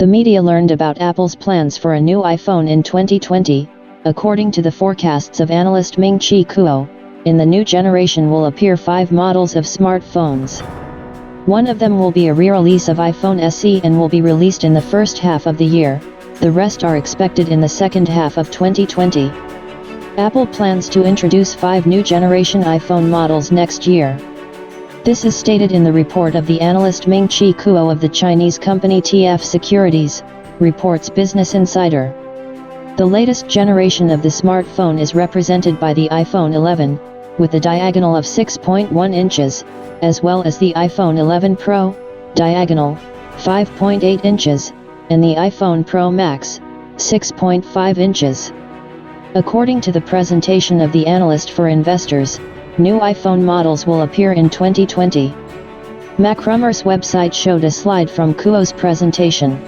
The media learned about Apple's plans for a new iPhone in 2020, according to the forecasts of analyst Ming-Chi Kuo. In the new generation will appear 5 models of smartphones. One of them will be a re-release of iPhone SE and will be released in the first half of the year. The rest are expected in the second half of 2020. Apple plans to introduce 5 new generation iPhone models next year. This is stated in the report of the analyst Ming-Chi Kuo of the Chinese company TF Securities, reports Business Insider. The latest generation of the smartphone is represented by the iPhone 11, with a diagonal of 6.1 inches, as well as the iPhone 11 Pro, diagonal, 5.8 inches, and the iPhone Pro Max, 6.5 inches. According to the presentation of the analyst for investors, new iPhone models will appear in 2020. MacRumor's website showed a slide from Kuo's presentation.